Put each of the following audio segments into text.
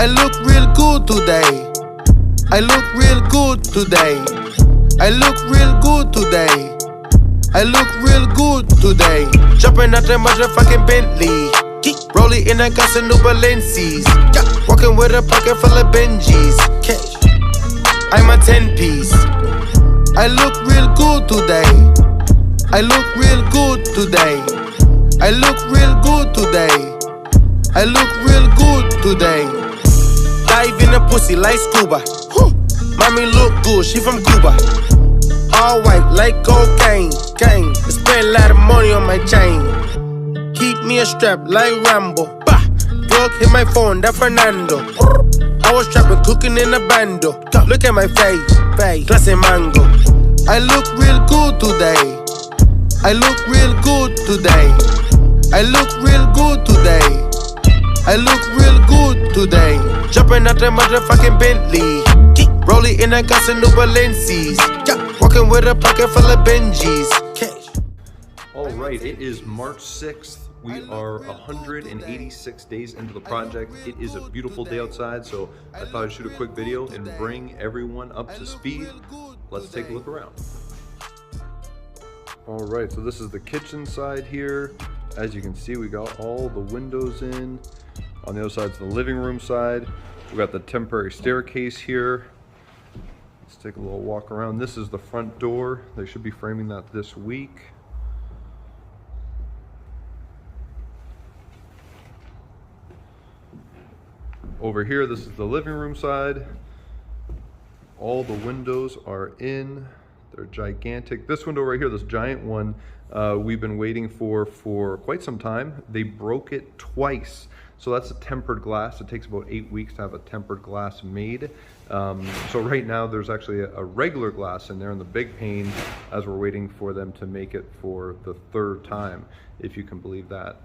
I look real good today. I look real good today. I look real good today. I look real good today. Jumping out the motherfucking Bentley. Rolling in a got some new Balenci's. Walking with a pocket full of Benjis. I'm a 10-piece. I look real good today. I look real good today. I look real good today. I look real good today. Dive in the pussy like scuba. Mommy look good, she from Cuba. All white like cocaine. Gang, I spend a lot of money on my chain. Keep me a strap like Rambo. Bah, drug hit my phone, that Fernando. I was trapping, cooking in a bando. Look at my face, classy mango. I look real good today. I look real good today. I look real good today. I look real good today. Jumping out the motherfucking Bentley. Rolling in a got some new Balenci's. Walking with a pocket full of Benjis. All right, it is March 6th. We are 186 days into the project. It is a beautiful day outside, so I thought I'd shoot a quick video and bring everyone up to speed. Let's take a look around. All right, so this is the kitchen side here. As you can see, we got all the windows in. On the other side is the living room side. We got the temporary staircase here. Let's take a little walk around. This is the front door. They should be framing that this week. Over here, this is the living room side. All the windows are in. They're gigantic. This window right here, this giant one, we've been waiting for quite some time. They broke it twice. So that's a tempered glass. It takes about 8 weeks to have a tempered glass made. So right now there's actually a regular glass in there in the big pane as we're waiting for them to make it for the third time, if you can believe that.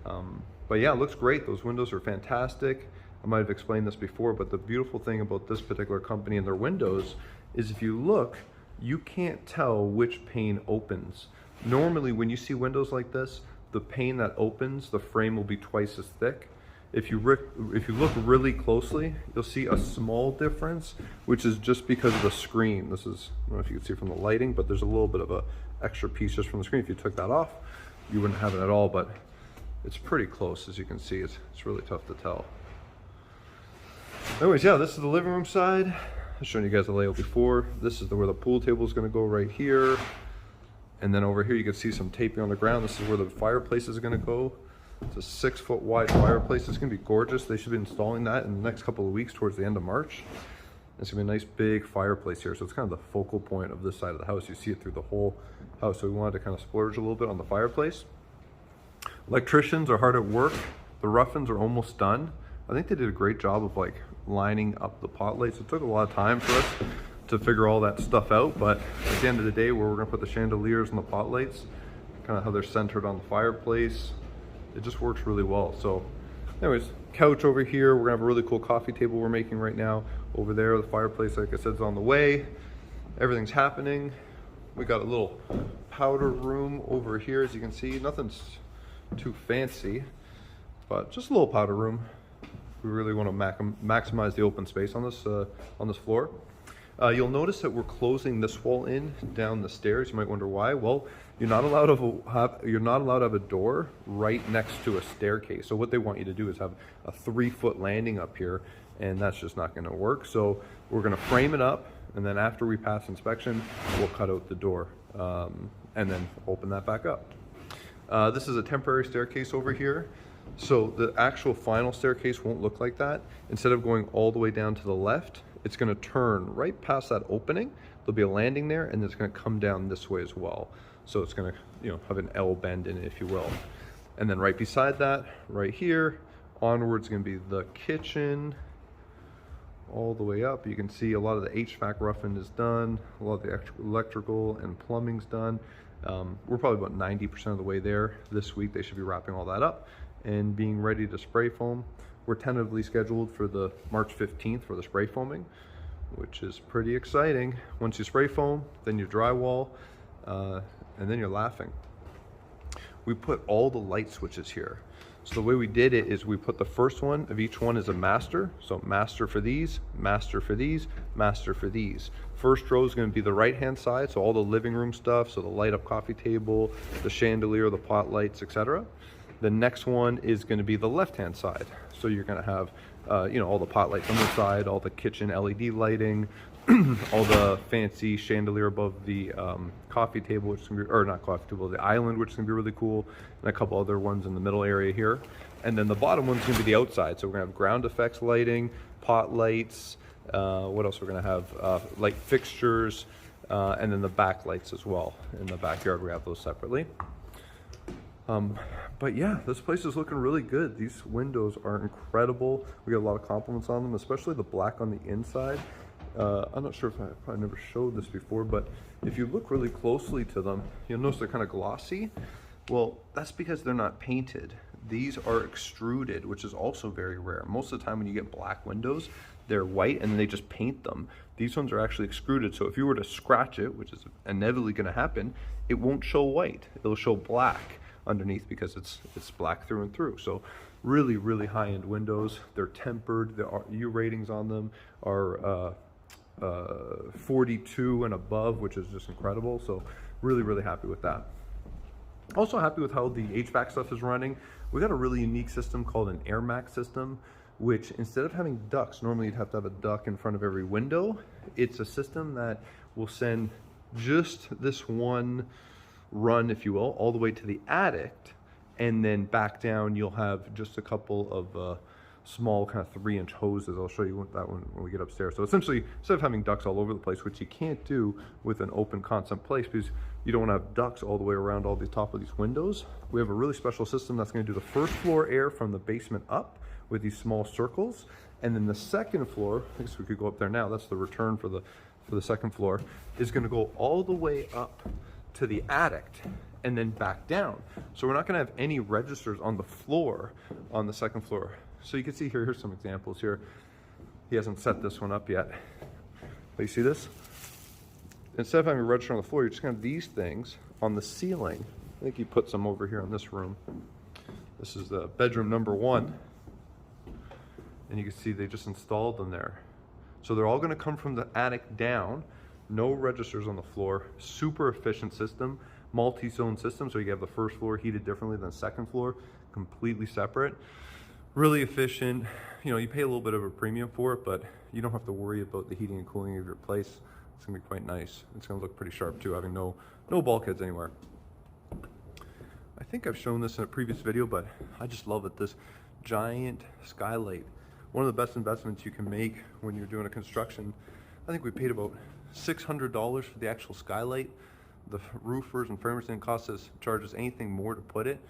But yeah, it looks great. Those windows are fantastic. I might have explained this before, but the beautiful thing about this particular company and their windows is if you look, you can't tell which pane opens. Normally when you see windows like this, the pane that opens, the frame will be twice as thick. If you look really closely, you'll see a small difference, which is just because of the screen. This is, I don't know if you can see from the lighting, but there's a little bit of a extra piece just from the screen. If you took that off, you wouldn't have it at all, but it's pretty close, as you can see. It's really tough to tell. Anyways, yeah, this is the living room side. I've shown you guys the layout before. This is where the pool table is going to go right here. And then over here you can see some taping on the ground. This is where the fireplace is going to go. It's a 6 foot wide fireplace. It's going to be gorgeous. They should be installing that in the next couple of weeks towards the end of March. It's going to be a nice big fireplace here. So it's kind of the focal point of this side of the house. You see it through the whole house. So we wanted to kind of splurge a little bit on the fireplace. Electricians are hard at work. The rough-ins are almost done. I think they did a great job of like lining up the pot lights. It took a lot of time for us to figure all that stuff out, but at the end of the day, where we're gonna put the chandeliers and the pot lights, kind of how they're centered on the fireplace, it just works really well. So anyways, couch over here, we're gonna have a really cool coffee table we're making right now. Over there, the fireplace, like I said, is on the way. Everything's happening. We got a little powder room over here, as you can see. Nothing's too fancy, but just a little powder room. We really want to maximize the open space on this floor. You'll notice that we're closing this wall in down the stairs. You might wonder why. Well, you're not allowed to have a door right next to a staircase. So what they want you to do is have a 3 foot landing up here, and that's just not going to work. So we're going to frame it up, and then after we pass inspection, we'll cut out the door and then open that back up. This is a temporary staircase over here. So the actual final staircase won't look like that. Instead of going all the way down to the left, it's going to turn right past that opening. There'll be a landing there, and it's going to come down this way as well. So it's going to, have an L bend in it, if you will. And then right beside that, right here, onwards, going to be the kitchen. All the way up, you can see a lot of the HVAC roughing is done. A lot of the electrical and plumbing's done. We're probably about 90% of the way there. This week, they should be wrapping all that up and being ready to spray foam. We're tentatively scheduled for the March 15th for the spray foaming, which is pretty exciting. Once you spray foam, then you drywall, and then you're laughing. We put all the light switches here. So the way we did it is we put the first one of each one as a master. So master for these, master for these, master for these. First row is going to be the right hand side, so all the living room stuff, so the light up coffee table, the chandelier, the pot lights, etc. The next one is going to be the left hand side. So you're going to have you know, all the pot lights on the side, all the kitchen LED lighting, all the fancy chandelier above the coffee table, which is gonna be, or not coffee table, the island, which is gonna be really cool, and a couple other ones in the middle area here. And then the bottom one's gonna be the outside. So we're gonna have ground effects lighting, pot lights, what else we're gonna have? Light fixtures, and then the back lights as well. In the backyard, we have those separately. But yeah, this place is looking really good. These windows are incredible. We get a lot of compliments on them, especially the black on the inside. I'm not sure if I probably never showed this before, but if you look really closely to them, you'll notice they're kind of glossy. Well, that's because they're not painted. These are extruded, which is also very rare. Most of the time when you get black windows, they're white and then they just paint them. These ones are actually extruded, so if you were to scratch it, which is inevitably going to happen, it won't show white. It'll show black underneath because it's black through and through. So really, really high-end windows. They're tempered. The U ratings on them are 42 and above, which is just incredible. So really, really happy with that. Also happy with how the HVAC stuff is running. We got a really unique system called an AirMax system, which instead of having ducts, normally you'd have to have a duct in front of every window. It's a system that will send just this one run, if you will, all the way to the attic, and then back down you'll have just a couple of small kind of 3-inch hoses. I'll show you that one when we get upstairs. So essentially, instead of having ducts all over the place, which you can't do with an open constant place because you don't want to have ducts all the way around all the top of these windows, we have a really special system that's going to do the first floor air from the basement up with these small circles, and then the second floor, I guess we could go up there now, that's the return for the second floor, is going to go all the way up to the attic and then back down. So we're not going to have any registers on the floor on the second floor. So you can see here, here's some examples here. He hasn't set this one up yet. But you see this? Instead of having a register on the floor, you're just going to have these things on the ceiling. I think he put some over here in this room. This is the bedroom number 1. And you can see they just installed them there. So they're all going to come from the attic down. No registers on the floor. Super efficient system. Multi-zone system, so you have the first floor heated differently than the second floor, completely separate. Really efficient. You know, you pay a little bit of a premium for it, but you don't have to worry about the heating and cooling of your place. It's gonna be quite nice. It's gonna look pretty sharp too, having no bulkheads anywhere. I think I've shown this in a previous video, but I just love it. This giant skylight. One of the best investments you can make when you're doing a construction. I think we paid about $600 for the actual skylight. The roofers and framers didn't charge us anything more to put it,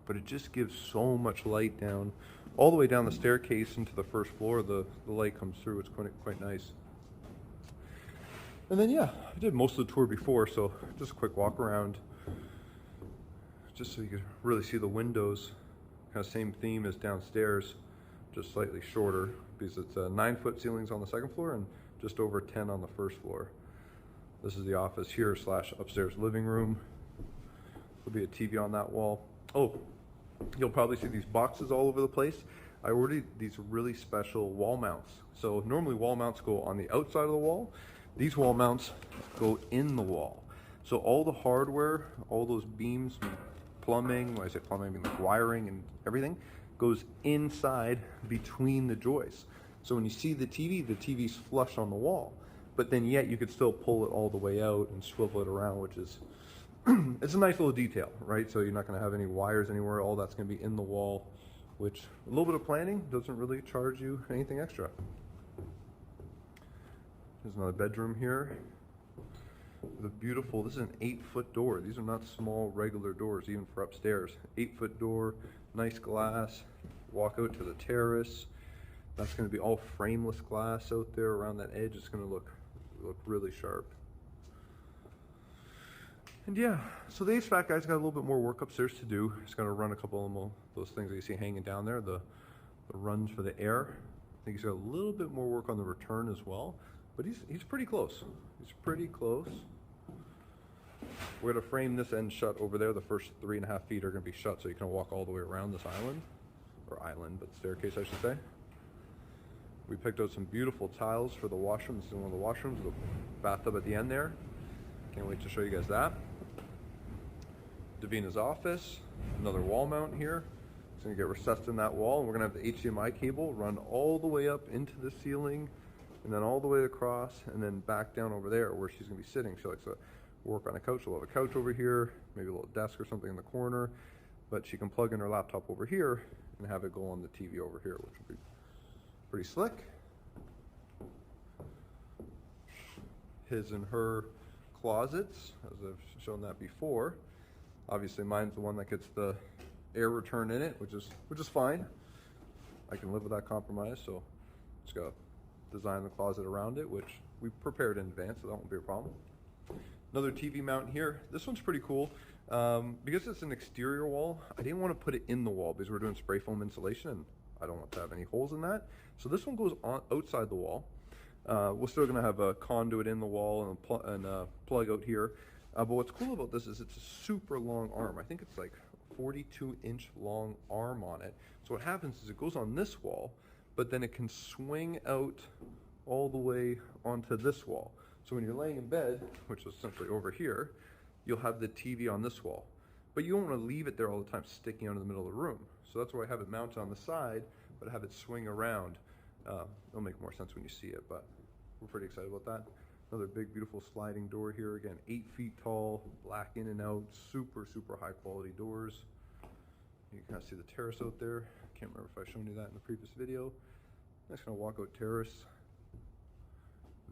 but it just gives so much light down, all the way down the staircase into the first floor. The light comes through. It's quite nice. And then yeah, I did most of the tour before, so just a quick walk around, just so you can really see the windows. Kind of same theme as downstairs, just slightly shorter because it's 9-foot ceilings on the second floor and just over 10 on the first floor. This is the office here / upstairs living room. There'll be a TV on that wall. Oh, you'll probably see these boxes all over the place. I ordered these really special wall mounts. So normally wall mounts go on the outside of the wall. These wall mounts go in the wall. So all the hardware, all those beams, plumbing, when I say plumbing, I mean like wiring and everything, goes inside between the joists. So when you see the TV's flush on the wall. But then yet you could still pull it all the way out and swivel it around, which is, it's a nice little detail, right? So you're not gonna have any wires anywhere. All that's gonna be in the wall, which a little bit of planning doesn't really charge you anything extra. There's another bedroom here. The beautiful, this is an 8-foot door. These are not small regular doors, even for upstairs. 8-foot door, nice glass, walk out to the terrace. That's gonna be all frameless glass out there around that edge. It's gonna look really sharp. And yeah, so the HVAC guy's got a little bit more work upstairs to do. He's gonna run a couple of those things that you see hanging down there, the runs for the air. I think he's got a little bit more work on the return as well, but he's pretty close. He's pretty close. We're gonna frame this end shut over there. The first 3.5 feet are gonna be shut, so you can walk all the way around this island. or island, but staircase I should say. We picked out some beautiful tiles for the washroom. This is one of the washrooms, the bathtub at the end there. Can't wait to show you guys that. Davina's office, another wall mount here. It's gonna get recessed in that wall, and we're gonna have the HDMI cable run all the way up into the ceiling, and then all the way across, and then back down over there where she's gonna be sitting. She likes to work on a couch. She'll have a couch over here, maybe a little desk or something in the corner, but she can plug in her laptop over here and have it go on the TV over here, which will be pretty slick. His and her closets, as I've shown that before. Obviously mine's the one that gets the air return in it, which is fine. I can live with that compromise, so just gotta design the closet around it, which we prepared in advance, so that won't be a problem. Another TV mount here. This one's pretty cool. Because it's an exterior wall, I didn't want to put it in the wall because we're doing spray foam insulation and I don't want to have any holes in that. So this one goes on outside the wall. We're still gonna have a conduit in the wall and a plug out here. But what's cool about this is it's a super long arm. I think it's like 42-inch long arm on it. So what happens is it goes on this wall, but then it can swing out all the way onto this wall. So when you're laying in bed, which is essentially over here, you'll have the TV on this wall. But you don't want to leave it there all the time sticking out in the middle of the room. So that's why I have it mounted on the side, but have it swing around. It'll make more sense when you see it, but we're pretty excited about that. Another big, beautiful sliding door here. Again, 8 feet tall, black in and out, super, super high quality doors. You can kind of see the terrace out there. Can't remember if I've shown you that in the previous video. Nice kind of walkout terrace.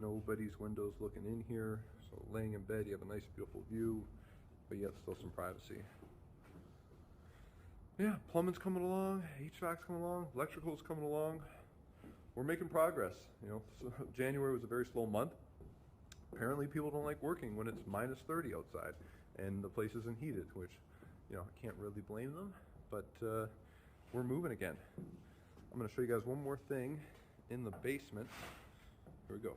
Nobody's windows looking in here. So laying in bed, you have a nice, beautiful view, but yet still some privacy. Yeah, plumbing's coming along, HVAC's coming along, electrical's coming along. We're making progress. You know, so January was a very slow month. Apparently people don't like working when it's minus 30 outside and the place isn't heated, which, you know, I can't really blame them, but we're moving again. I'm gonna show you guys one more thing in the basement. Here we go.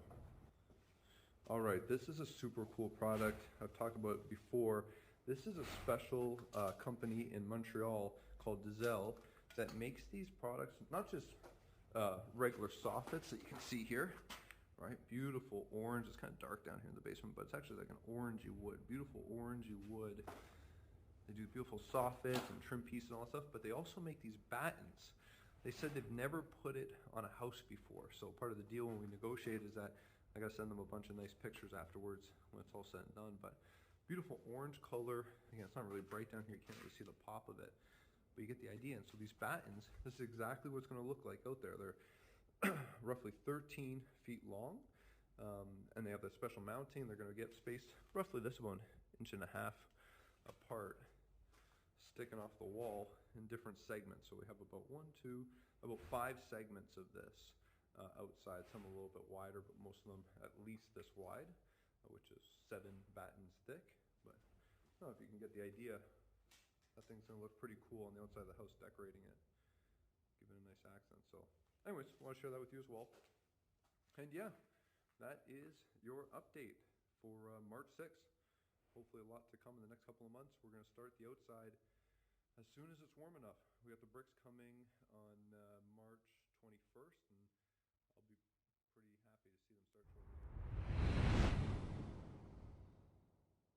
All right, this is a super cool product. I've talked about it before. This is a special company in Montreal called Dizelle that makes these products, not just regular soffits that you can see here, right? Beautiful orange. It's kind of dark down here in the basement, but it's actually like an orangey wood, beautiful orangey wood. They do beautiful soffits and trim pieces and all that stuff, but they also make these battens. They said they've never put it on a house before, so part of the deal when we negotiate is that I gotta send them a bunch of nice pictures afterwards when it's all said and done. But beautiful orange color. Again, it's not really bright down here. You can't really see the pop of it, but you get the idea. And so these battens, this is exactly what it's gonna look like out there. They're roughly 13 feet long, and they have the special mounting. They're gonna get spaced roughly this one, 1.5 inches apart, sticking off the wall in different segments. So we have about about 5 segments of this. Outside, some a little bit wider, but most of them at least this wide, which is 7 battens thick. But I don't know if you can get the idea. That thing's gonna look pretty cool on the outside of the house, decorating it, give it a nice accent. So anyways, I want to share that with you as well. And yeah, that is your update for March 6th. Hopefully a lot to come in the next couple of months. We're gonna start the outside as soon as it's warm enough. We have the bricks coming on March 21st, and